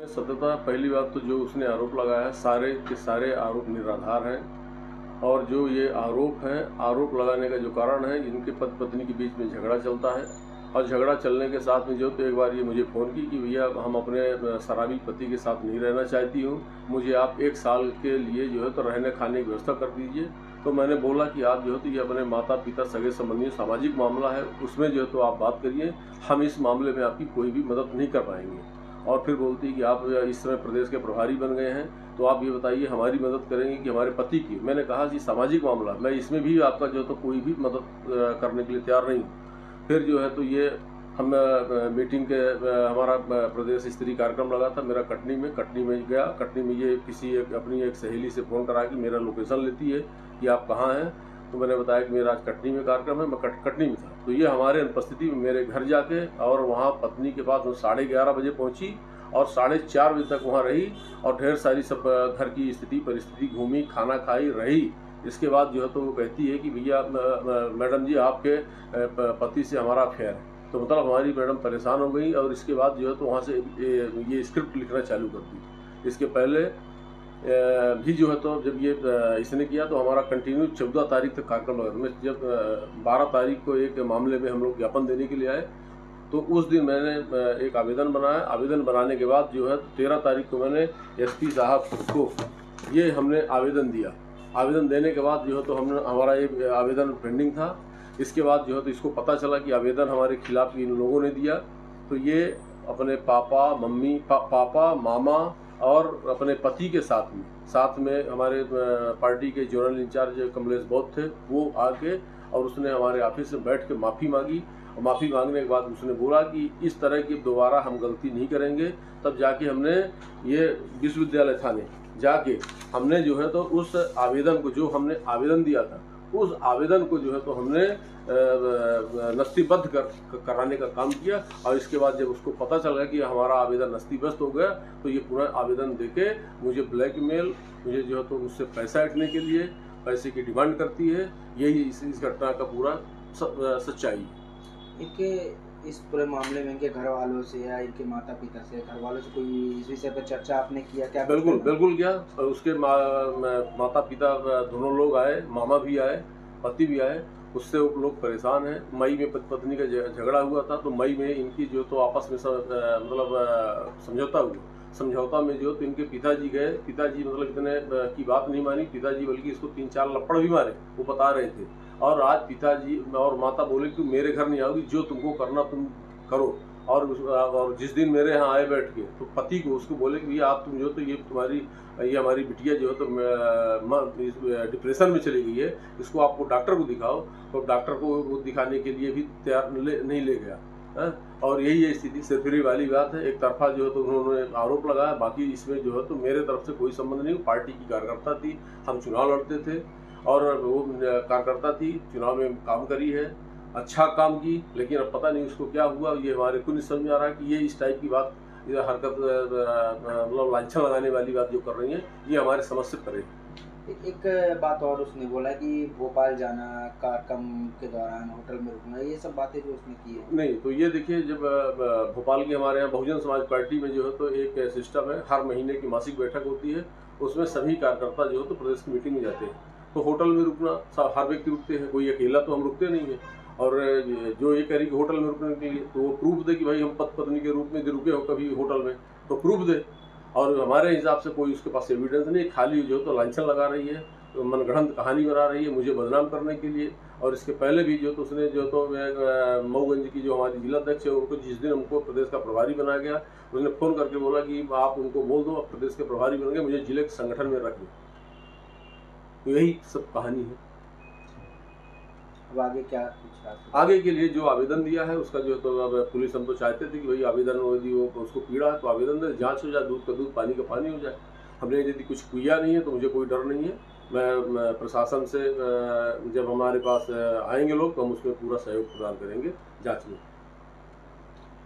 सत्यतः पहली बात तो जो उसने आरोप लगाया है सारे के सारे आरोप निराधार हैं। और जो ये आरोप है, आरोप लगाने का जो कारण है, इनके पति पत्नी के बीच में झगड़ा चलता है। और झगड़ा चलने के साथ में जो तो एक बार ये मुझे फ़ोन की कि भैया हम अपने शराबी पति के साथ नहीं रहना चाहती हूँ, मुझे आप 1 साल के लिए जो है तो रहने खाने की व्यवस्था कर दीजिए। तो मैंने बोला कि आप जो है तो ये अपने माता पिता सगे संबंधियों सामाजिक मामला है, उसमें जो है तो आप बात करिए, हम इस मामले में आपकी कोई भी मदद नहीं कर पाएंगे। और फिर बोलती है कि आप इस समय प्रदेश के प्रभारी बन गए हैं, तो आप ये बताइए हमारी मदद करेंगे कि हमारे पति की। मैंने कहा कि सामाजिक मामला, मैं इसमें भी आपका जो है तो कोई भी मदद करने के लिए तैयार नहीं हूँ। फिर जो है तो ये हम मीटिंग के हमारा प्रदेश स्तरीय कार्यक्रम लगा था मेरा कटनी में गया। कटनी में ये किसी अपनी एक सहेली से फ़ोन करा कि मेरा लोकेशन लेती है कि आप कहाँ हैं। तो मैंने बताया कि मेरा आज कटनी में कार्यक्रम है, मैं कटनी में था। तो ये हमारे अनुपस्थिति में मेरे घर जाके और वहाँ पत्नी के पास 11:30 बजे पहुँची और 4:30 बजे तक वहाँ रही और ढेर सारी सब घर की स्थिति परिस्थिति घूमी, खाना खाई, रही। इसके बाद जो है तो वो कहती है कि भैया मैडम जी आपके पति से हमारा अफेयर है। तो मतलब हमारी मैडम परेशान हो गई और इसके बाद जो है तो वहाँ से ये स्क्रिप्ट लिखना चालू कर दी। इसके पहले भी जो है तो जब ये इसने किया तो हमारा कंटिन्यू 14 तारीख तक कार्यक्रम लगा। मैं जब 12 तारीख को एक मामले में हम लोग ज्ञापन देने के लिए आए, तो उस दिन मैंने एक आवेदन बनाया। आवेदन बनाने के बाद जो है 13 तारीख को मैंने एसपी साहब को ये हमने आवेदन दिया। आवेदन देने के बाद जो है तो हमारा ये आवेदन पेंडिंग था। इसके बाद जो है तो इसको पता चला कि आवेदन हमारे खिलाफ इन लोगों ने दिया। तो ये अपने पापा मम्मी पापा मामा और अपने पति के साथ में हमारे पार्टी के जोनल इंचार्ज कमलेश बौद्ध थे, वो आके और उसने हमारे ऑफिस में बैठ के माफ़ी मांगी। और माफ़ी मांगने के बाद उसने बोला कि इस तरह की दोबारा हम गलती नहीं करेंगे। तब जाके हमने ये विश्वविद्यालय थाने जाके हमने जो है तो उस आवेदन को, जो हमने आवेदन दिया था, उस आवेदन को जो है तो हमने नस्तीबद्ध कराने का काम किया। और इसके बाद जब उसको पता चल गया कि हमारा आवेदन नस्तीबद्ध हो गया, तो ये पूरा आवेदन देके मुझे ब्लैकमेल, मुझे जो है तो उससे पैसा ऐंठने के लिए पैसे की डिमांड करती है। यही इस घटना का पूरा सच्चाई है। इनके इस पूरे मामले में इनके घर वालों से या इनके माता पिता से, घर वालों से कोई इस विषय पर चर्चा आपने किया क्या? बिल्कुल किया। उसके माता पिता दोनों लोग आए, मामा भी आए, पति भी आए। उससे वो लोग परेशान हैं। मई में पति पत्नी का झगड़ा हुआ था, तो मई में इनकी जो तो आपस में समझौता हुआ। समझौता में जो तो इनके पिताजी गए, पिताजी मतलब इतने की बात नहीं मानी। पिताजी बल्कि इसको 3-4 लपड़ भी मारे, वो बता रहे थे। और आज पिताजी और माता बोले कि मेरे घर नहीं आओगी, जो तुमको करना तुम करो। और जिस दिन मेरे यहाँ आए बैठ के, तो पति को उसको बोले कि भैया आप तुम जो तो ये हमारी बिटिया जो है तो डिप्रेशन में चली गई है, इसको आपको डॉक्टर को दिखाओ। तो डॉक्टर को वो दिखाने के लिए भी तैयार नहीं ले गया है। और यही है स्थिति। सिरफिरी वाली बात है। एक तरफा जो है तो उन्होंने आरोप लगाया, बाकी इसमें जो है तो मेरे तरफ से कोई संबंध नहीं। पार्टी की कार्यकर्ता थी, हम चुनाव लड़ते थे और वो कार्यकर्ता थी, चुनाव में काम करी है, अच्छा काम की। लेकिन अब पता नहीं उसको क्या हुआ, ये हमारे को नहीं समझ में आ रहा है कि ये इस टाइप की बात, ये हरकत मतलब लांछन लगाने वाली बात जो कर रही है, ये हमारे समझ से परे। एक बात और उसने बोला कि भोपाल जाना, कार्यक्रम के दौरान होटल में रुकना, ये सब बातें जो उसने की है। नहीं, तो ये देखिए, जब भोपाल की हमारे यहाँ बहुजन समाज पार्टी में जो है तो एक सिस्टम है, हर महीने की मासिक बैठक होती है। उसमें सभी कार्यकर्ता जो है तो प्रदेश की मीटिंग में जाते हैं। तो होटल में रुकना हर व्यक्ति रुकते हैं, कोई अकेला तो हम रुकते नहीं है। और जो ये कह रही कि होटल में रुकने के लिए, तो वो प्रूफ दे कि भाई हम पति पत्नी के रूप में रुके हो कभी होटल में, तो प्रूफ दे। और हमारे हिसाब से कोई उसके पास एविडेंस नहीं, खाली जो तो लांछन लगा रही है, तो मनगढ़ंत कहानी बना रही है मुझे बदनाम करने के लिए। और इसके पहले भी जो तो उसने जो तो मऊगंज की जो हमारी जिलाध्यक्ष है, उनको जिस दिन हमको प्रदेश का प्रभारी बनाया गया, उसने फ़ोन करके बोला कि आप उनको बोल दो, आप प्रदेश के प्रभारी बन गए, मुझे जिले के संगठन में रख लो। तो यही सब कहानी है। अब आगे क्या कुछ आगे के लिए जो आवेदन दिया है उसका जो तो अब पुलिस, हम तो चाहते थे कि भाई आवेदन यदि वो उसको पीड़ा है तो आवेदन दे, जांच हो जाए, दूध का दूध पानी का पानी हो जाए। हमने यदि कुछ किया नहीं है तो मुझे कोई डर नहीं है। मैं प्रशासन से जब हमारे पास आएंगे लोग तो हम उसमें पूरा सहयोग प्रदान करेंगे जांच में।